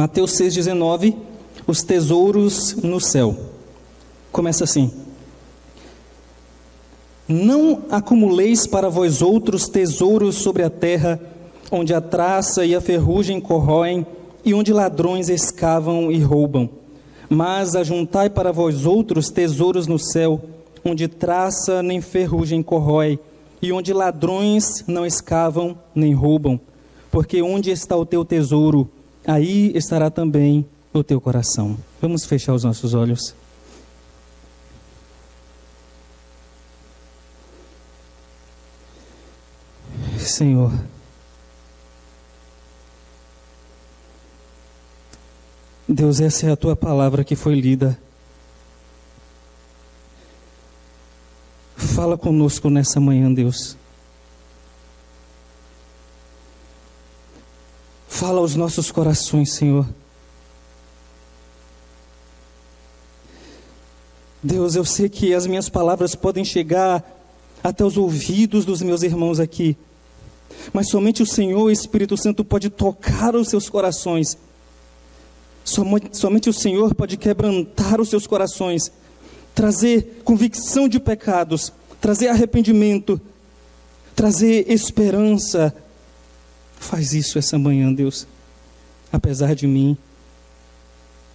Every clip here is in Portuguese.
Mateus 6,19, os tesouros no céu. Começa assim: não acumuleis para vós outros tesouros sobre a terra, onde a traça e a ferrugem corroem, e onde ladrões escavam e roubam. Mas ajuntai para vós outros tesouros no céu, onde traça nem ferrugem corrói, e onde ladrões não escavam nem roubam. Porque onde está o teu tesouro, aí estará também o teu coração. Vamos fechar os nossos olhos. Senhor, Deus, essa é a tua palavra que foi lida. Fala conosco nessa manhã, Deus. Fala aos nossos corações, Senhor. Deus, eu sei que as minhas palavras podem chegar até os ouvidos dos meus irmãos aqui, mas somente o Senhor, o Espírito Santo, pode tocar os seus corações. Somente o Senhor pode quebrantar os seus corações, trazer convicção de pecados, trazer arrependimento, trazer esperança. Faz isso essa manhã, Deus, apesar de mim,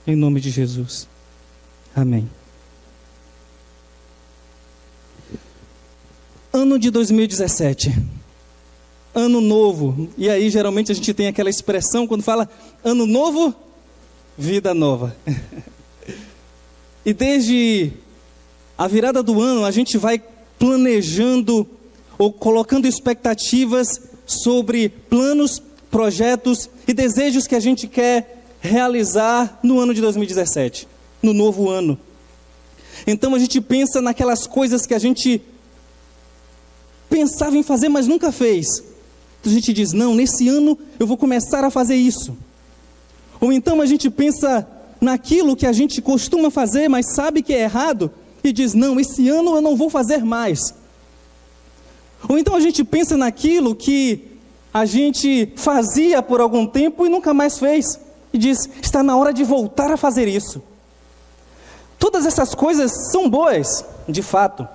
em nome de Jesus. Amém. Ano de 2017, ano novo, e aí geralmente a gente tem aquela expressão quando fala ano novo, vida nova. E desde a virada do ano a gente vai planejando ou colocando expectativas sobre planos, projetos e desejos que a gente quer realizar no ano de 2017, no novo ano. Então a gente pensa naquelas coisas que a gente pensava em fazer, mas nunca fez. A gente diz, não, nesse ano eu vou começar a fazer isso. Ou então a gente pensa naquilo que a gente costuma fazer, mas sabe que é errado, e diz, não, esse ano eu não vou fazer mais. Ou então a gente pensa naquilo que a gente fazia por algum tempo e nunca mais fez, e diz, está na hora de voltar a fazer isso. Todas essas coisas são boas, de fato,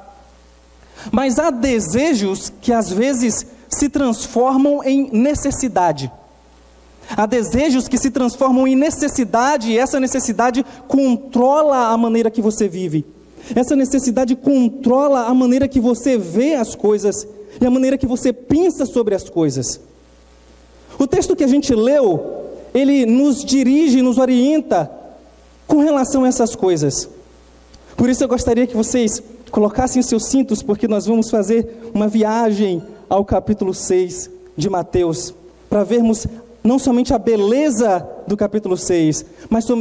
mas há desejos que às vezes se transformam em necessidade. Há desejos que se transformam em necessidade, e essa necessidade controla a maneira que você vive. Essa necessidade controla a maneira que você vê as coisas e a maneira que você pensa sobre as coisas. O texto que a gente leu, ele nos dirige, nos orienta com relação a essas coisas. Por isso eu gostaria que vocês colocassem os seus cintos, porque nós vamos fazer uma viagem ao capítulo 6 de Mateus, para vermos não somente a beleza do capítulo 6,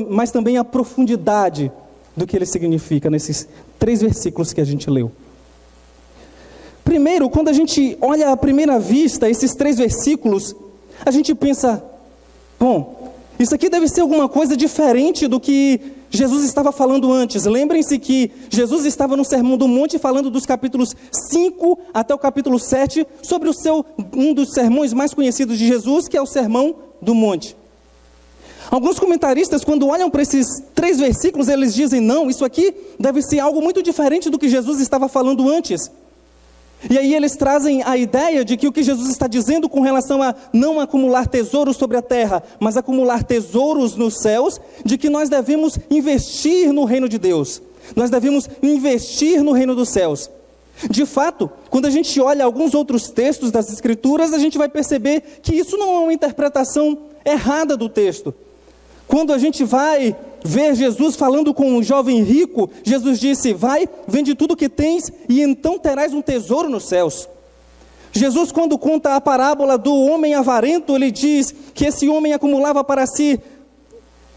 mas também a profundidade do que ele significa nesses 3 versículos que a gente leu. Primeiro, quando a gente olha à primeira vista esses 3 versículos, a gente pensa, bom, isso aqui deve ser alguma coisa diferente do que Jesus estava falando antes. Lembrem-se que Jesus estava no Sermão do Monte falando dos capítulos 5 até o capítulo 7, sobre um dos sermões mais conhecidos de Jesus, que é o Sermão do Monte. Alguns comentaristas, quando olham para esses 3 versículos, eles dizem, não, isso aqui deve ser algo muito diferente do que Jesus estava falando antes. E aí eles trazem a ideia de que o que Jesus está dizendo com relação a não acumular tesouros sobre a terra, mas acumular tesouros nos céus, de que nós devemos investir no reino de Deus. Nós devemos investir no reino dos céus. De fato, quando a gente olha alguns outros textos das Escrituras, a gente vai perceber que isso não é uma interpretação errada do texto. Quando a gente vai ver Jesus falando com um jovem rico, Jesus disse, vai, vende tudo que tens e então terás um tesouro nos céus. Jesus, quando conta a parábola do homem avarento, ele diz que esse homem acumulava para si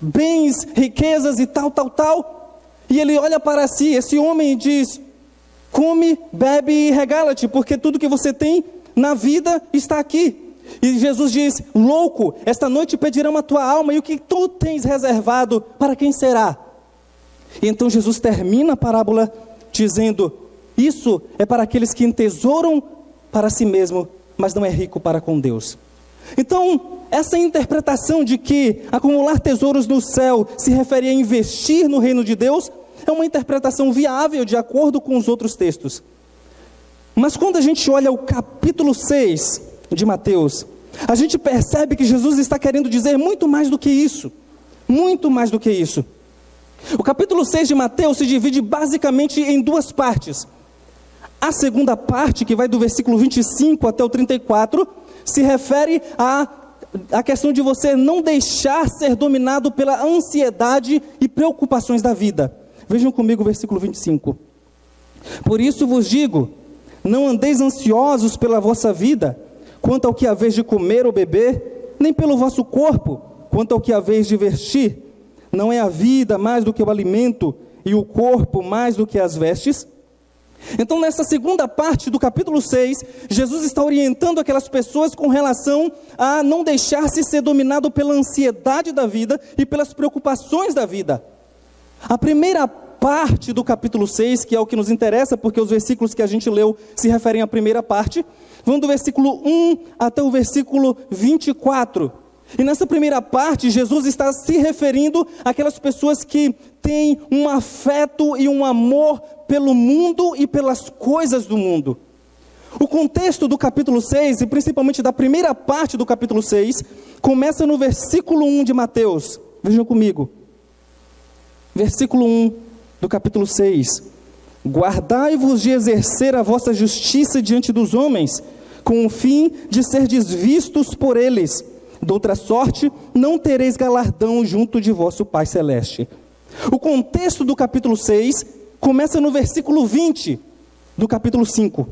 bens, riquezas e tal, e ele olha para si, esse homem diz, come, bebe e regala-te, porque tudo que você tem na vida está aqui. E Jesus diz, louco, esta noite pedirão a tua alma, e o que tu tens reservado, para quem será? E então Jesus termina a parábola dizendo, isso é para aqueles que entesouram para si mesmo, mas não é rico para com Deus. Então, essa interpretação de que acumular tesouros no céu se refere a investir no reino de Deus, é uma interpretação viável de acordo com os outros textos. Mas quando a gente olha o capítulo 6 de Mateus, a gente percebe que Jesus está querendo dizer muito mais do que isso. Muito mais do que isso. O capítulo 6 de Mateus se divide basicamente em duas partes. A segunda parte, que vai do versículo 25 até o 34, se refere à questão de você não deixar ser dominado pela ansiedade e preocupações da vida. Vejam comigo o versículo 25. Por isso vos digo, não andeis ansiosos pela vossa vida, quanto ao que haveis de comer ou beber, nem pelo vosso corpo, quanto ao que haveis de vestir. Não é a vida mais do que o alimento, e o corpo mais do que as vestes? Então, nessa segunda parte do capítulo 6, Jesus está orientando aquelas pessoas com relação a não deixar-se ser dominado pela ansiedade da vida e pelas preocupações da vida. A primeira parte do capítulo 6, que é o que nos interessa, porque os versículos que a gente leu se referem à primeira parte, vão do versículo 1 até o versículo 24. E nessa primeira parte, Jesus está se referindo àquelas pessoas que têm um afeto e um amor pelo mundo e pelas coisas do mundo. O contexto do capítulo 6, e principalmente da primeira parte do capítulo 6, começa no versículo 1 de Mateus. Vejam comigo. Versículo 1 do capítulo 6. Guardai-vos de exercer a vossa justiça diante dos homens, com o fim de serdes vistos por eles. De outra sorte, não tereis galardão junto de vosso Pai Celeste. O contexto do capítulo 6 começa no versículo 20 do capítulo 5.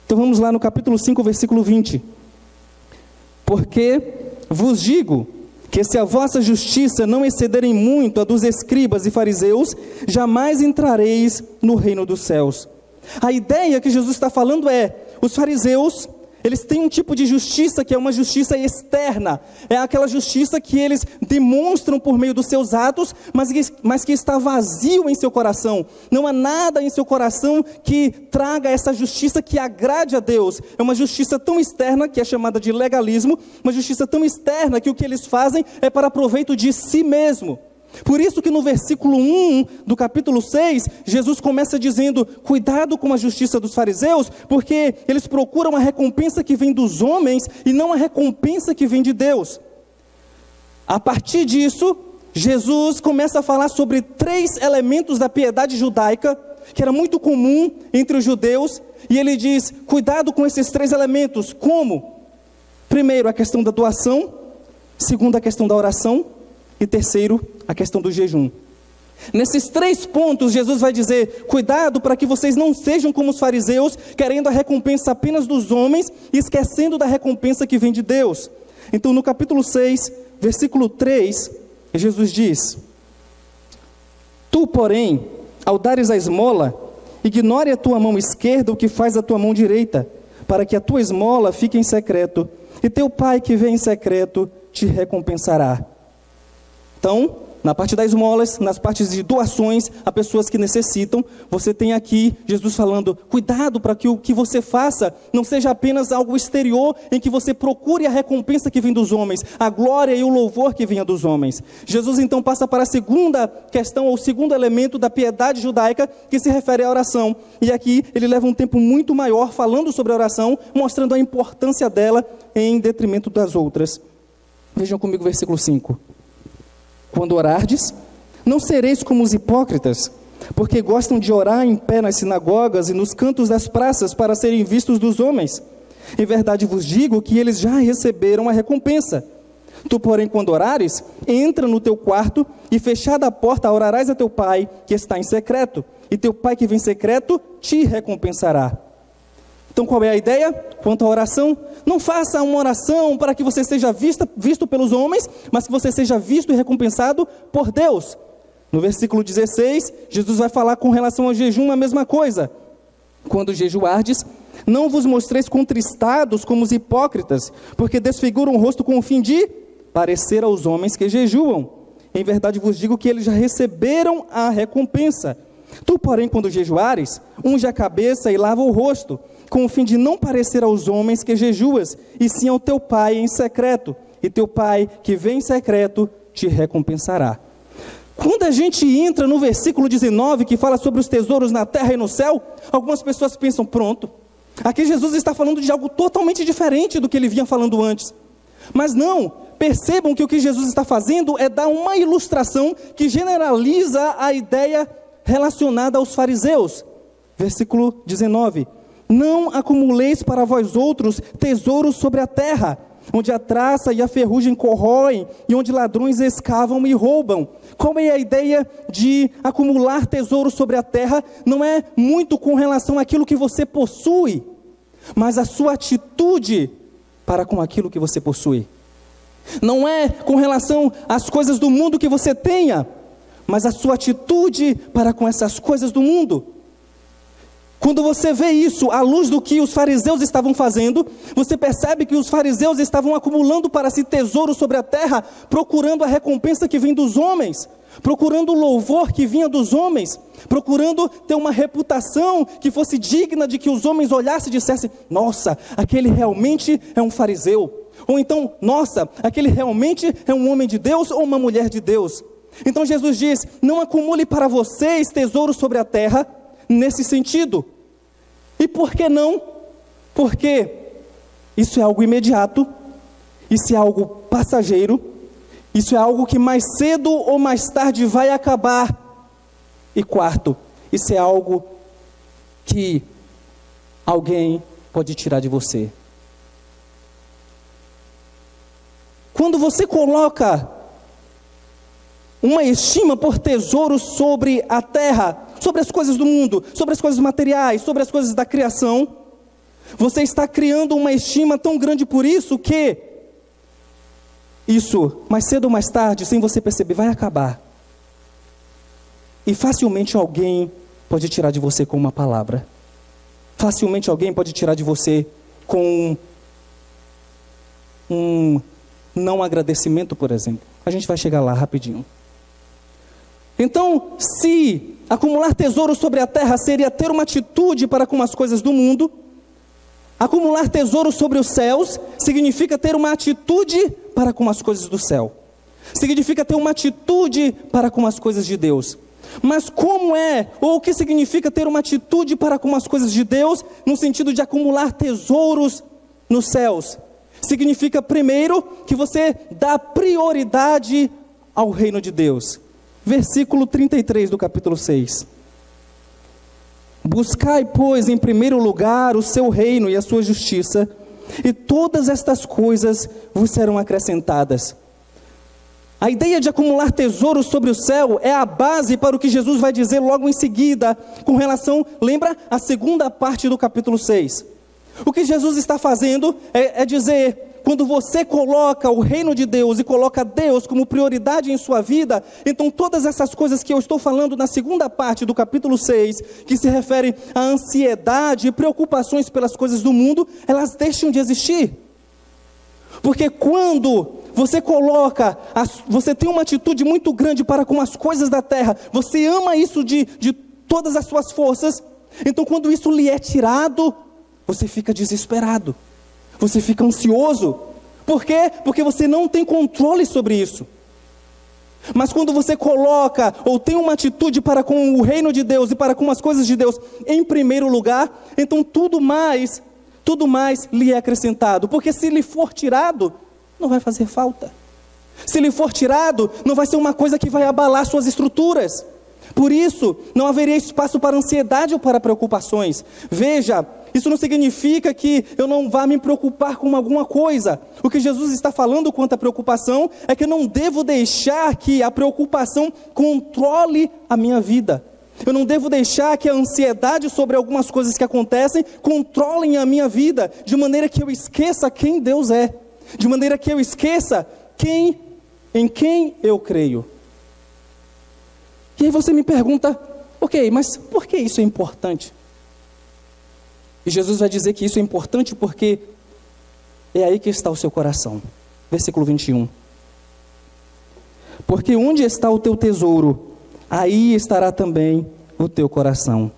Então vamos lá no capítulo 5, versículo 20. Porque vos digo que se a vossa justiça não excederem muito a dos escribas e fariseus, jamais entrareis no reino dos céus. A ideia que Jesus está falando é, os fariseus, eles têm um tipo de justiça que é uma justiça externa. É aquela justiça que eles demonstram por meio dos seus atos, mas que está vazio em seu coração. Não há nada em seu coração que traga essa justiça que agrade a Deus. É uma justiça tão externa, que é chamada de legalismo, uma justiça tão externa que o que eles fazem é para proveito de si mesmo. Por isso que no versículo 1 do capítulo 6, Jesus começa dizendo, cuidado com a justiça dos fariseus, porque eles procuram a recompensa que vem dos homens e não a recompensa que vem de Deus. A partir disso, Jesus começa a falar sobre 3 elementos da piedade judaica, que era muito comum entre os judeus, e ele diz, cuidado com esses 3 elementos. Como? Primeiro, a questão da doação. Segundo, a questão da oração. E terceiro, a questão do jejum. Nesses 3 pontos, Jesus vai dizer, cuidado para que vocês não sejam como os fariseus, querendo a recompensa apenas dos homens, e esquecendo da recompensa que vem de Deus. Então, no capítulo 6, versículo 3, Jesus diz, tu, porém, ao dares a esmola, ignore a tua mão esquerda o que faz a tua mão direita, para que a tua esmola fique em secreto, e teu pai que vem em secreto te recompensará. Então, na parte das esmolas, nas partes de doações a pessoas que necessitam, você tem aqui Jesus falando, cuidado para que o que você faça não seja apenas algo exterior, em que você procure a recompensa que vem dos homens, a glória e o louvor que venha dos homens. Jesus então passa para a segunda questão, ou o segundo elemento da piedade judaica, que se refere à oração. E aqui ele leva um tempo muito maior falando sobre a oração, mostrando a importância dela em detrimento das outras. Vejam comigo o versículo 5. Quando orardes, não sereis como os hipócritas, porque gostam de orar em pé nas sinagogas e nos cantos das praças para serem vistos dos homens. Em verdade vos digo que eles já receberam a recompensa. Tu, porém, quando orares, entra no teu quarto e fechada a porta orarás a teu pai que está em secreto, e teu pai que vem em secreto te recompensará. Então qual é a ideia? Quanto à oração, não faça uma oração para que você seja visto pelos homens, mas que você seja visto e recompensado por Deus. No versículo 16, Jesus vai falar com relação ao jejum a mesma coisa. Quando jejuardes, não vos mostreis contristados como os hipócritas, porque desfiguram o rosto com o fim de parecer aos homens que jejuam. Em verdade vos digo que eles já receberam a recompensa. Tu, porém, quando jejuares, unge a cabeça e lava o rosto, com o fim de não parecer aos homens que jejuas, e sim ao teu Pai em secreto, e teu Pai que vem em secreto te recompensará. Quando a gente entra no versículo 19, que fala sobre os tesouros na terra e no céu, algumas pessoas pensam, pronto, aqui Jesus está falando de algo totalmente diferente do que ele vinha falando antes. Mas não, percebam que o que Jesus está fazendo é dar uma ilustração que generaliza a ideia relacionada aos fariseus. Versículo 19, não acumuleis para vós outros tesouros sobre a terra, onde a traça e a ferrugem corroem, e onde ladrões escavam e roubam. Qual é a ideia de acumular tesouros sobre a terra? Não é muito com relação àquilo que você possui, mas a sua atitude para com aquilo que você possui. Não é com relação às coisas do mundo que você tenha, mas a sua atitude para com essas coisas do mundo. Quando você vê isso à luz do que os fariseus estavam fazendo, você percebe que os fariseus estavam acumulando para si tesouros sobre a terra, procurando a recompensa que vem dos homens, procurando o louvor que vinha dos homens, procurando ter uma reputação que fosse digna de que os homens olhassem e dissessem, nossa, aquele realmente é um fariseu. Ou então, nossa, aquele realmente é um homem de Deus ou uma mulher de Deus. Então Jesus diz, não acumule para vocês tesouros sobre a terra, nesse sentido. E por que não? Porque isso é algo imediato, isso é algo passageiro, isso é algo que mais cedo ou mais tarde vai acabar. E quarto, isso é algo que alguém pode tirar de você. Quando você coloca uma estima por tesouros sobre a terra, sobre as coisas do mundo, sobre as coisas materiais, sobre as coisas da criação, você está criando uma estima tão grande por isso que isso, mais cedo ou mais tarde, sem você perceber, vai acabar. E facilmente alguém pode tirar de você com uma palavra. Facilmente alguém pode tirar de você com um não agradecimento, por exemplo. A gente vai chegar lá rapidinho. Então, se acumular tesouros sobre a terra seria ter uma atitude para com as coisas do mundo, acumular tesouros sobre os céus significa ter uma atitude para com as coisas do céu. Significa ter uma atitude para com as coisas de Deus. Mas como é, ou o que significa ter uma atitude para com as coisas de Deus, no sentido de acumular tesouros nos céus? Significa, primeiro, que você dá prioridade ao reino de Deus. Versículo 33 do capítulo 6. Buscai, pois, em primeiro lugar o seu reino e a sua justiça, e todas estas coisas vos serão acrescentadas. A ideia de acumular tesouros sobre o céu é a base para o que Jesus vai dizer logo em seguida, com relação, lembra, à segunda parte do capítulo 6. O que Jesus está fazendo é dizer, quando você coloca o reino de Deus e coloca Deus como prioridade em sua vida, então todas essas coisas que eu estou falando na segunda parte do capítulo 6, que se refere à ansiedade e preocupações pelas coisas do mundo, elas deixam de existir. Porque quando você você tem uma atitude muito grande para com as coisas da terra, você ama isso de todas as suas forças, então quando isso lhe é tirado, você fica desesperado. Você fica ansioso. Por quê? Porque você não tem controle sobre isso. Mas quando você coloca, ou tem uma atitude para com o reino de Deus e para com as coisas de Deus em primeiro lugar, então tudo mais lhe é acrescentado. Porque se lhe for tirado, não vai fazer falta. Se lhe for tirado, não vai ser uma coisa que vai abalar suas estruturas. Por isso, não haveria espaço para ansiedade ou para preocupações. Veja, isso não significa que eu não vá me preocupar com alguma coisa. O que Jesus está falando quanto à preocupação é que eu não devo deixar que a preocupação controle a minha vida. Eu não devo deixar que a ansiedade sobre algumas coisas que acontecem controlem a minha vida, de maneira que eu esqueça quem Deus é, de maneira que eu esqueça em quem eu creio. E aí você me pergunta, ok, mas por que isso é importante? E Jesus vai dizer que isso é importante porque é aí que está o seu coração. Versículo 21. Porque onde está o teu tesouro, aí estará também o teu coração.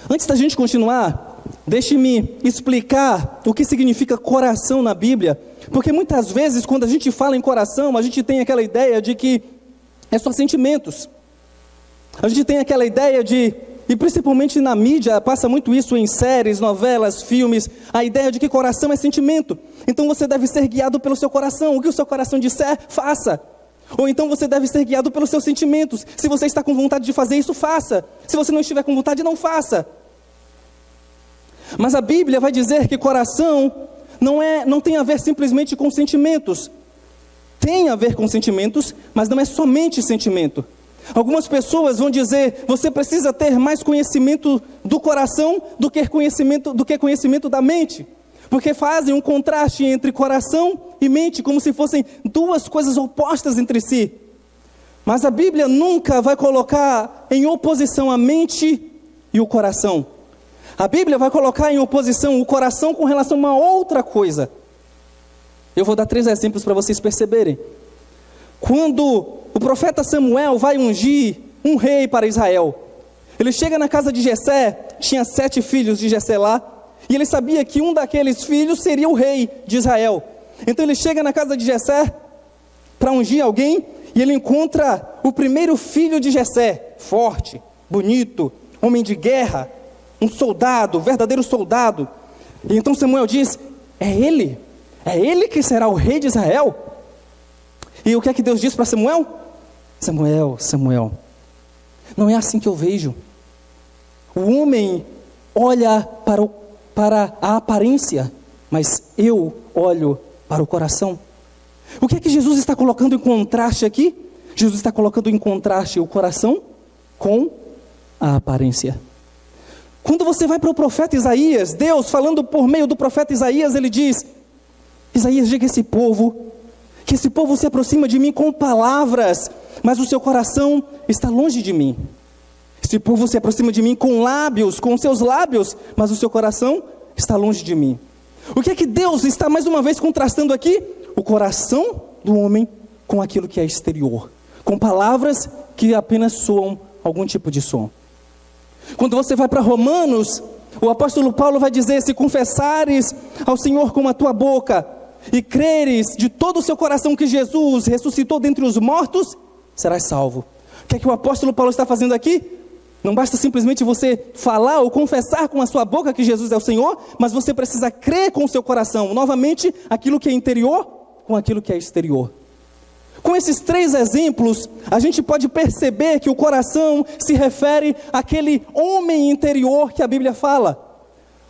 Antes da gente continuar, deixe-me explicar o que significa coração na Bíblia, porque muitas vezes quando a gente fala em coração, a gente tem aquela ideia de que é só sentimentos. A gente tem aquela ideia de, e principalmente na mídia, passa muito isso em séries, novelas, filmes, a ideia de que coração é sentimento. Então você deve ser guiado pelo seu coração, o que o seu coração disser, faça. Ou então você deve ser guiado pelos seus sentimentos. Se você está com vontade de fazer isso, faça. Se você não estiver com vontade, não faça. Mas a Bíblia vai dizer que coração não tem a ver simplesmente com sentimentos. Tem a ver com sentimentos, mas não é somente sentimento. Algumas pessoas vão dizer, você precisa ter mais conhecimento do coração do que conhecimento da mente. Porque fazem um contraste entre coração e mente, como se fossem duas coisas opostas entre si. Mas a Bíblia nunca vai colocar em oposição a mente e o coração. A Bíblia vai colocar em oposição o coração com relação a uma outra coisa. Eu vou dar 3 exemplos para vocês perceberem. Quando o profeta Samuel vai ungir um rei para Israel, ele chega na casa de Jessé, tinha 7 filhos de Jessé lá, e ele sabia que um daqueles filhos seria o rei de Israel. Então ele chega na casa de Jessé para ungir alguém, e ele encontra o primeiro filho de Jessé, forte, bonito, homem de guerra, um soldado, verdadeiro soldado. E então Samuel diz, é ele que será o rei de Israel? E o que é que Deus diz para Samuel? Samuel, não é assim que eu vejo. O homem olha para a aparência, mas eu olho para o coração. O que é que Jesus está colocando em contraste aqui? Jesus está colocando em contraste o coração com a aparência. Quando você vai para o profeta Isaías, Deus falando por meio do profeta Isaías, ele diz, Isaías, diga a esse povo, que esse povo se aproxima de mim com palavras, mas o seu coração está longe de mim. Esse povo se aproxima de mim com lábios, com seus lábios, mas o seu coração está longe de mim. O que é que Deus está mais uma vez contrastando aqui? O coração do homem com aquilo que é exterior, com palavras que apenas soam algum tipo de som. Quando você vai para Romanos, o apóstolo Paulo vai dizer, se confessares ao Senhor com a tua boca e creres de todo o seu coração que Jesus ressuscitou dentre os mortos, serás salvo. O que é que o apóstolo Paulo está fazendo aqui? Não basta simplesmente você falar ou confessar com a sua boca que Jesus é o Senhor, mas você precisa crer com o seu coração, novamente, aquilo que é interior com aquilo que é exterior. Com esses 3 exemplos, a gente pode perceber que o coração se refere àquele homem interior que a Bíblia fala.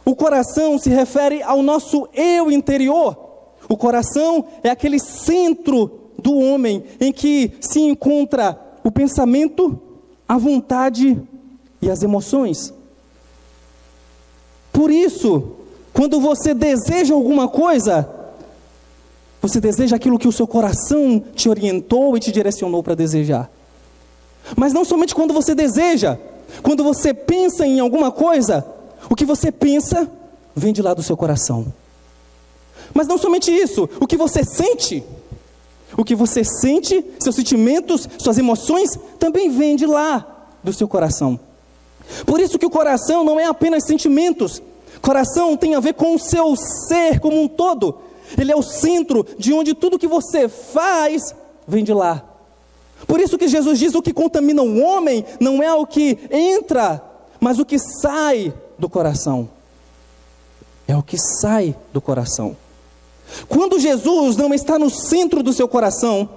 O coração se refere ao nosso eu interior. O coração é aquele centro do homem em que se encontra o pensamento, a vontade e as emoções. Por isso, quando você deseja alguma coisa, você deseja aquilo que o seu coração te orientou e te direcionou para desejar. Mas não somente quando você deseja, quando você pensa em alguma coisa, o que você pensa vem de lá do seu coração. Mas não somente isso, o que você sente, seus sentimentos, suas emoções, também vem de lá do seu coração. Por isso que o coração não é apenas sentimentos, coração tem a ver com o seu ser como um todo. Ele é o centro de onde tudo que você faz vem de lá. Por isso que Jesus diz, o que contamina o homem não é o que entra, mas o que sai do coração. É o que sai do coração. Quando Jesus não está no centro do seu coração,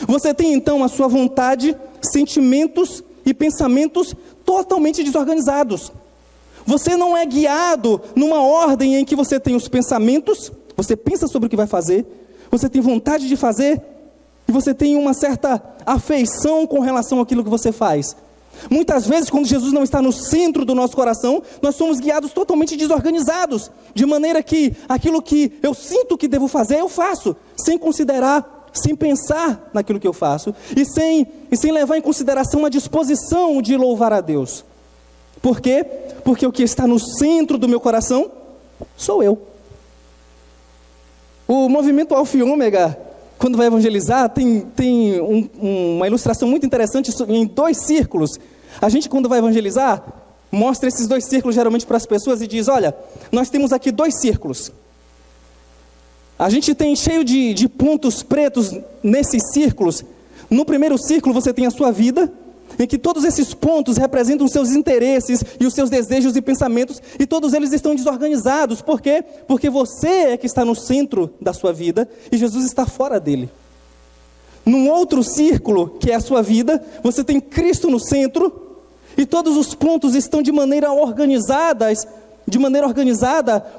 você tem então a sua vontade, sentimentos e pensamentos totalmente desorganizados. Você não é guiado numa ordem em que você tem os pensamentos, você pensa sobre o que vai fazer, você tem vontade de fazer, e você tem uma certa afeição com relação àquilo que você faz. Muitas vezes, quando Jesus não está no centro do nosso coração, nós somos guiados totalmente desorganizados, de maneira que aquilo que eu sinto que devo fazer, eu faço, sem considerar, sem pensar naquilo que eu faço, e sem levar em consideração a disposição de louvar a Deus. Por quê? Porque o que está no centro do meu coração sou eu. O movimento Alfa e Ômega, quando vai evangelizar, tem uma ilustração muito interessante em 2 círculos. A gente, quando vai evangelizar, mostra esses 2 círculos geralmente para as pessoas e diz: olha, nós temos aqui 2 círculos. A gente tem cheio de pontos pretos nesses círculos. No primeiro círculo você tem a sua vida, em que todos esses pontos representam os seus interesses e os seus desejos e pensamentos, e todos eles estão desorganizados. Por quê? Porque você é que está no centro da sua vida e Jesus está fora dele. Num outro círculo, que é a sua vida, você tem Cristo no centro, e todos os pontos estão de maneira organizada.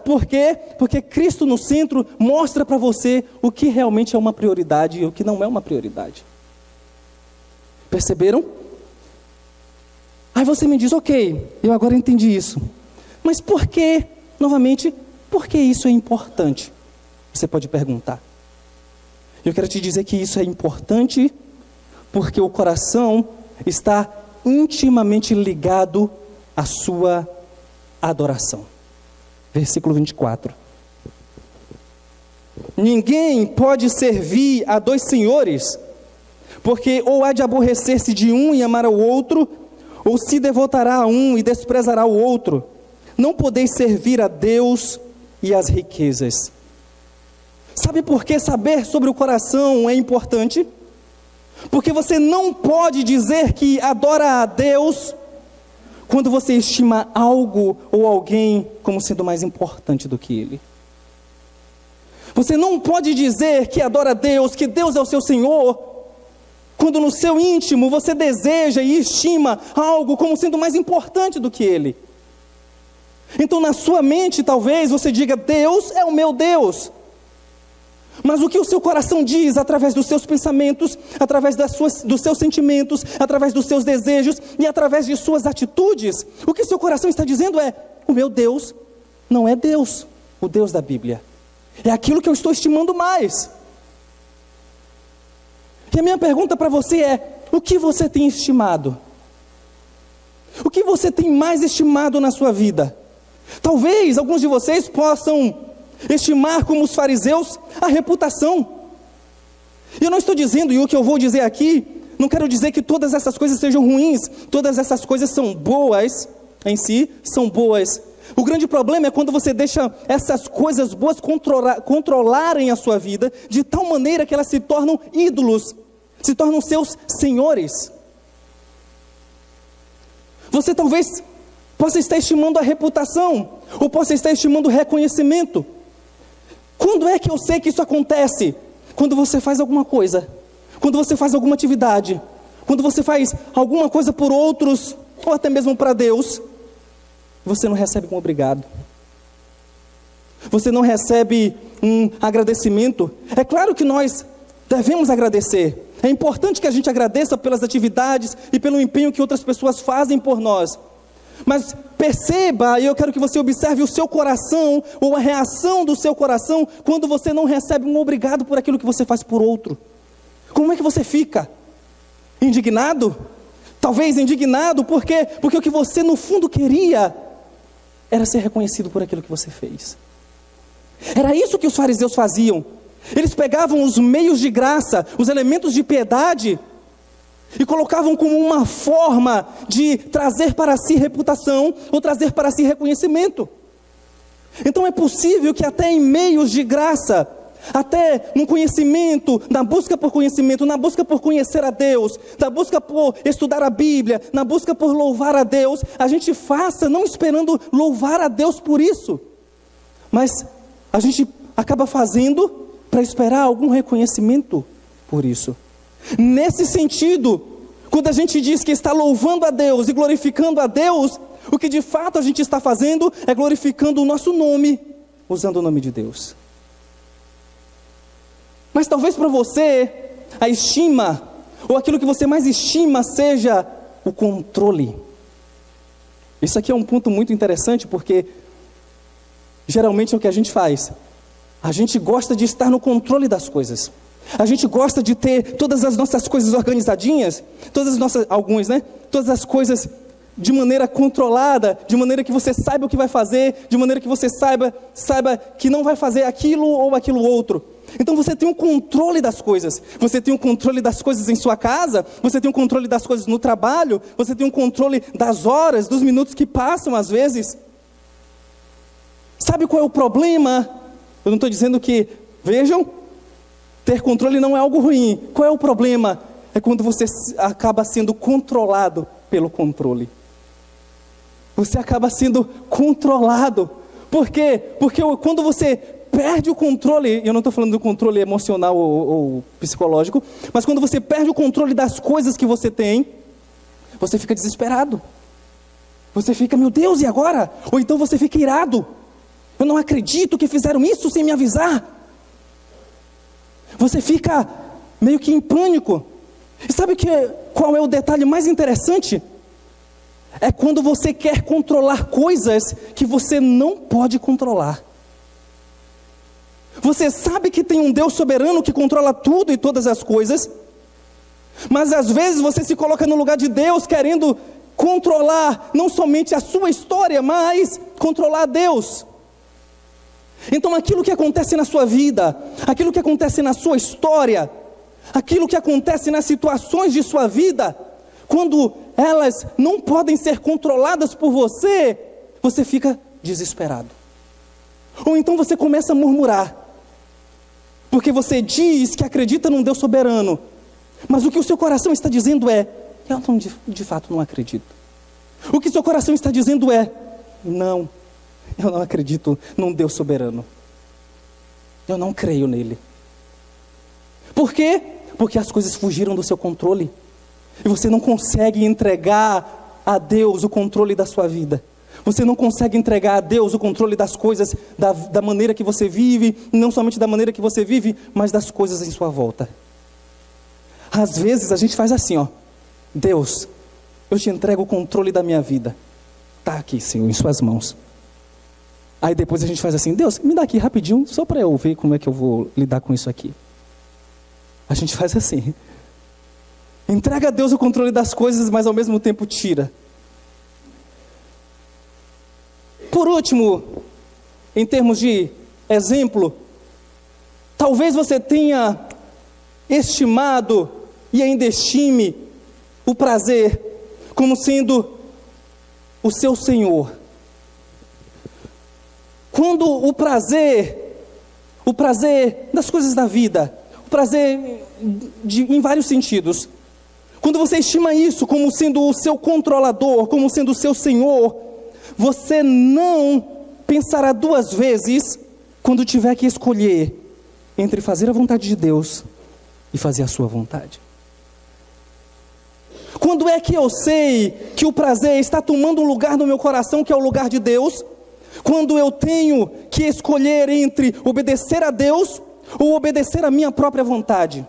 Por quê? Porque Cristo no centro mostra para você o que realmente é uma prioridade e o que não é uma prioridade. Perceberam? Aí você me diz: ok, eu agora entendi isso. Mas por que, novamente, por que isso é importante? Você pode perguntar. Eu quero te dizer que isso é importante porque o coração está intimamente ligado à sua adoração. Versículo 24. Ninguém pode servir a 2 senhores, porque ou há de aborrecer-se de um e amar ao outro, ou se devotará a um e desprezará o outro. Não podeis servir a Deus e às riquezas. Sabe por que saber sobre o coração é importante? Porque você não pode dizer que adora a Deus quando você estima algo ou alguém como sendo mais importante do que Ele. Você não pode dizer que adora a Deus, que Deus é o seu Senhor, quando no seu íntimo você deseja e estima algo como sendo mais importante do que Ele. Então na sua mente talvez você diga: Deus é o meu Deus. Mas o que o seu coração diz através dos seus pensamentos, através dos seus sentimentos, através dos seus desejos e através de suas atitudes, o que seu coração está dizendo é: o meu Deus não é Deus, o Deus da Bíblia. É aquilo que eu estou estimando mais. E a minha pergunta para você é: o que você tem estimado? O que você tem mais estimado na sua vida? Talvez alguns de vocês possam estimar, como os fariseus, a reputação. E eu não estou dizendo, e o que eu vou dizer aqui, não quero dizer que todas essas coisas sejam ruins. Todas essas coisas são boas em si, são boas. O grande problema é quando você deixa essas coisas boas controlarem a sua vida, de tal maneira que elas se tornam ídolos, se tornam seus senhores. Você talvez possa estar estimando a reputação, ou possa estar estimando o reconhecimento. Quando é que eu sei que isso acontece? Quando você faz alguma coisa, quando você faz alguma atividade, quando você faz alguma coisa por outros, ou até mesmo para Deus, você não recebe um obrigado. Você não recebe um agradecimento. É claro que nós devemos agradecer. É importante que a gente agradeça pelas atividades e pelo empenho que outras pessoas fazem por nós. Mas perceba, e eu quero que você observe o seu coração, ou a reação do seu coração, quando você não recebe um obrigado por aquilo que você faz por outro. Como é que você fica? Indignado? Talvez indignado, por quê? Porque o que você no fundo queria era ser reconhecido por aquilo que você fez. Era isso que os fariseus faziam. Eles pegavam os meios de graça, os elementos de piedade, e colocavam como uma forma de trazer para si reputação, ou trazer para si reconhecimento. Então é possível que até em meios de graça, até no conhecimento, na busca por conhecimento, na busca por conhecer a Deus, na busca por estudar a Bíblia, na busca por louvar a Deus, a gente faça não esperando louvar a Deus por isso, mas a gente acaba fazendo para esperar algum reconhecimento por isso. Nesse sentido, quando a gente diz que está louvando a Deus e glorificando a Deus, o que de fato a gente está fazendo é glorificando o nosso nome, usando o nome de Deus. Mas talvez para você, a estima, ou aquilo que você mais estima, seja o controle. Isso aqui é um ponto muito interessante, porque geralmente é o que a gente faz. A gente gosta de estar no controle das coisas. A gente gosta de ter todas as nossas coisas organizadinhas, todas as nossas, alguns, né? Todas as coisas de maneira controlada, de maneira que você saiba o que vai fazer, de maneira que você saiba que não vai fazer aquilo ou aquilo outro. Então você tem um controle das coisas. Você tem um controle das coisas em sua casa, você tem um controle das coisas no trabalho, você tem um controle das horas, dos minutos que passam às vezes. Sabe qual é o problema? Eu não estou dizendo que, vejam, ter controle não é algo ruim. Qual é o problema? É quando você acaba sendo controlado pelo controle. Você acaba sendo controlado. Por quê? Porque quando você perde o controle, eu não estou falando do controle emocional ou psicológico, mas quando você perde o controle das coisas que você tem, você fica desesperado. Você fica, meu Deus, e agora? Ou então você fica irado. Eu não acredito que fizeram isso sem me avisar. Você fica meio que em pânico. E sabe qual é o detalhe mais interessante? É quando você quer controlar coisas que você não pode controlar. Você sabe que tem um Deus soberano que controla tudo e todas as coisas, mas às vezes você se coloca no lugar de Deus querendo controlar não somente a sua história, mas controlar Deus. Então aquilo que acontece na sua vida, aquilo que acontece na sua história, aquilo que acontece nas situações de sua vida, quando elas não podem ser controladas por você, você fica desesperado. Ou então você começa a murmurar, porque você diz que acredita num Deus soberano, mas o que o seu coração está dizendo é, eu não, de fato não acredito. O que seu coração está dizendo é, não, eu não acredito num Deus soberano. Eu não creio nele. Por quê? Porque as coisas fugiram do seu controle. E você não consegue entregar a Deus o controle da sua vida. Você não consegue entregar a Deus o controle das coisas, da maneira que você vive, não somente da maneira que você vive, mas das coisas em sua volta. Às vezes a gente faz assim, ó, Deus, eu te entrego o controle da minha vida. Está aqui, Senhor, em suas mãos. Aí depois a gente faz assim, Deus, me dá aqui rapidinho, só para eu ver como é que eu vou lidar com isso aqui. A gente faz assim. Entrega a Deus o controle das coisas, mas ao mesmo tempo tira. Por último, em termos de exemplo, talvez você tenha estimado e ainda estime o prazer como sendo o seu Senhor. Quando o prazer das coisas da vida, o prazer em vários sentidos, quando você estima isso como sendo o seu controlador, como sendo o seu Senhor, você não pensará duas vezes quando tiver que escolher entre fazer a vontade de Deus e fazer a sua vontade. Quando é que eu sei que o prazer está tomando um lugar no meu coração, que é o lugar de Deus? Quando eu tenho que escolher entre obedecer a Deus ou obedecer a minha própria vontade.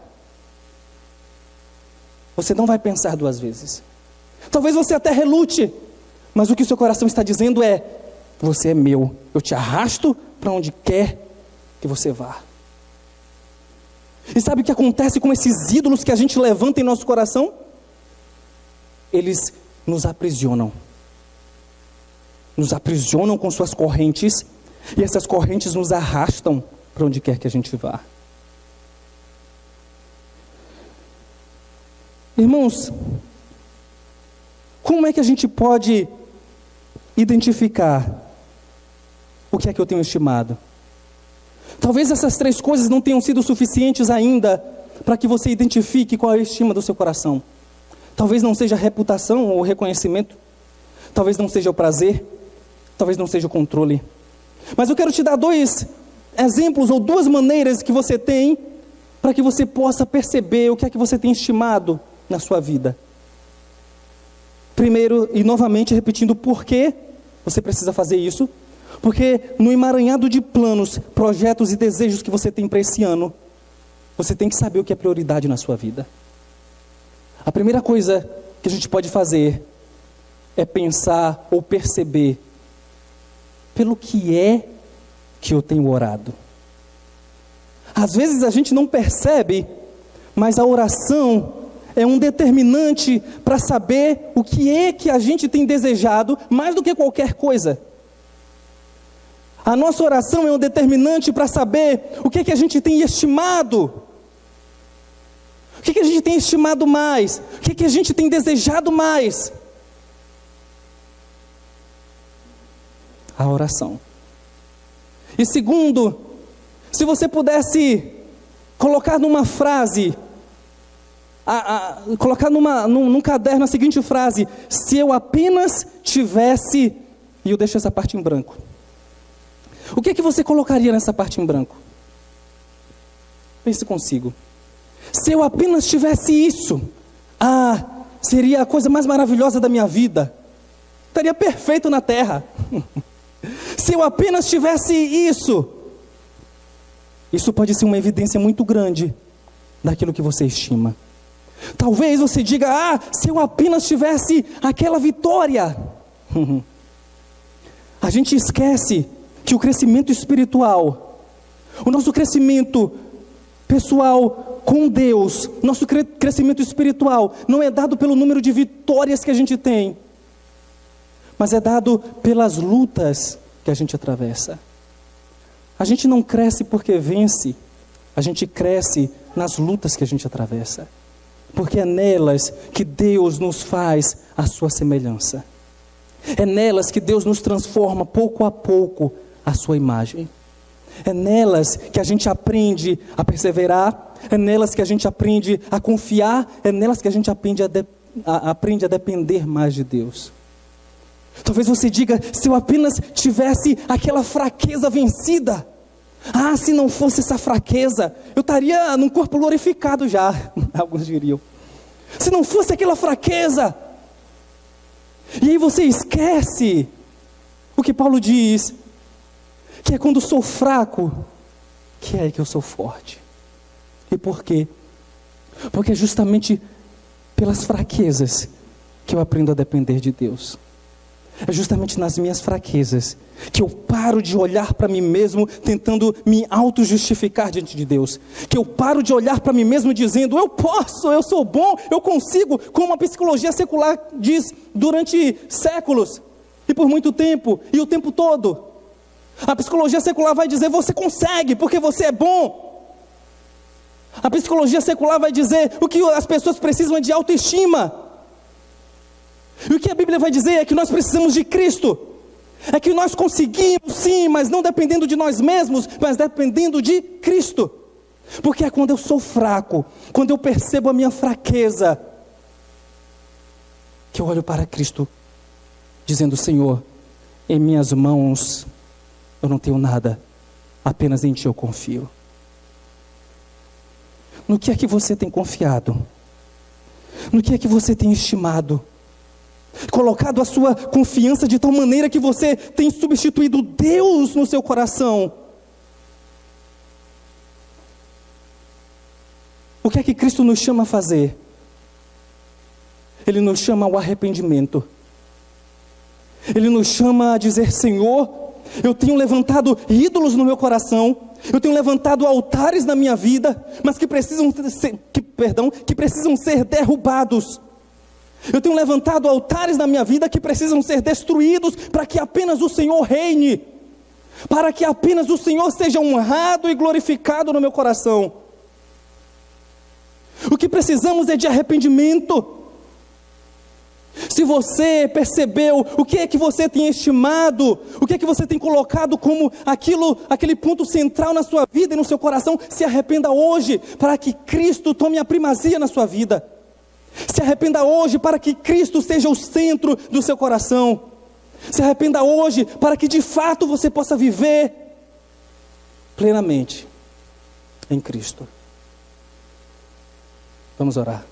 Você não vai pensar duas vezes. Talvez você até relute, mas o que o seu coração está dizendo é, você é meu, eu te arrasto para onde quer que você vá. E sabe o que acontece com esses ídolos que a gente levanta em nosso coração? Eles nos aprisionam. Nos aprisionam com suas correntes, e essas correntes nos arrastam para onde quer que a gente vá. Irmãos, como é que a gente pode identificar o que é que eu tenho estimado? Talvez essas três coisas não tenham sido suficientes ainda para que você identifique qual é a estima do seu coração. Talvez não seja a reputação ou o reconhecimento, talvez não seja o prazer, talvez não seja o controle. Mas eu quero te dar dois exemplos ou duas maneiras que você tem para que você possa perceber o que é que você tem estimado na sua vida. Primeiro, e novamente repetindo por que você precisa fazer isso, porque no emaranhado de planos, projetos e desejos que você tem para esse ano, você tem que saber o que é prioridade na sua vida. A primeira coisa que a gente pode fazer é pensar ou perceber pelo que é que eu tenho orado. Às vezes a gente não percebe, mas a oração é um determinante para saber o que é que a gente tem desejado, mais do que qualquer coisa. A nossa oração é um determinante para saber o que é que a gente tem estimado. O que é que a gente tem estimado mais? O que é que a gente tem desejado mais? A oração. E segundo, se você pudesse colocar numa frase, colocar num caderno a seguinte frase: se eu apenas tivesse, e eu deixo essa parte em branco. O que é que você colocaria nessa parte em branco? Pense consigo. Se eu apenas tivesse isso, seria a coisa mais maravilhosa da minha vida. Estaria perfeito na terra. Se eu apenas tivesse isso pode ser uma evidência muito grande daquilo que você estima. Talvez você diga: se eu apenas tivesse aquela vitória. A gente esquece que o crescimento espiritual, o nosso crescimento pessoal com Deus, nosso crescimento espiritual não é dado pelo número de vitórias que a gente tem, mas é dado pelas lutas que a gente atravessa. A gente não cresce porque vence, a gente cresce nas lutas que a gente atravessa, porque é nelas que Deus nos faz a sua semelhança. É nelas que Deus nos transforma pouco a pouco a sua imagem. É nelas que a gente aprende a perseverar, é nelas que a gente aprende a confiar, é nelas que a gente aprende a depender mais de Deus. Talvez você diga: se eu apenas tivesse aquela fraqueza vencida, se não fosse essa fraqueza, eu estaria num corpo glorificado já, alguns diriam. Se não fosse aquela fraqueza. E aí você esquece o que Paulo diz, que é quando sou fraco, que é que eu sou forte. E por quê? Porque é justamente pelas fraquezas que eu aprendo a depender de Deus. É justamente nas minhas fraquezas que eu paro de olhar para mim mesmo tentando me auto-justificar diante de Deus. Que eu paro de olhar para mim mesmo dizendo: eu posso, eu sou bom, eu consigo, como a psicologia secular diz durante séculos e por muito tempo e o tempo todo. A psicologia secular vai dizer: você consegue porque você é bom. A psicologia secular vai dizer: o que as pessoas precisam é de autoestima. E o que a Bíblia vai dizer é que nós precisamos de Cristo. É que nós conseguimos sim, mas não dependendo de nós mesmos, mas dependendo de Cristo. Porque é quando eu sou fraco, quando eu percebo a minha fraqueza, que eu olho para Cristo, dizendo: Senhor, em minhas mãos eu não tenho nada, apenas em Ti eu confio. No que é que você tem confiado? No que é que você tem estimado? Colocado a sua confiança de tal maneira que você tem substituído Deus no seu coração. O que é que Cristo nos chama a fazer? Ele nos chama ao arrependimento. Ele nos chama a dizer: Senhor, eu tenho levantado ídolos no meu coração, eu tenho levantado altares na minha vida, mas que precisam ser derrubados. Eu tenho levantado altares na minha vida que precisam ser destruídos para que apenas o Senhor reine, para que apenas o Senhor seja honrado e glorificado no meu coração. O que precisamos é de arrependimento. Se você percebeu o que é que você tem estimado, o que é que você tem colocado como aquele ponto central na sua vida e no seu coração, se arrependa hoje para que Cristo tome a primazia na sua vida. Se arrependa hoje para que Cristo seja o centro do seu coração. Se arrependa hoje para que de fato você possa viver plenamente em Cristo. Vamos orar.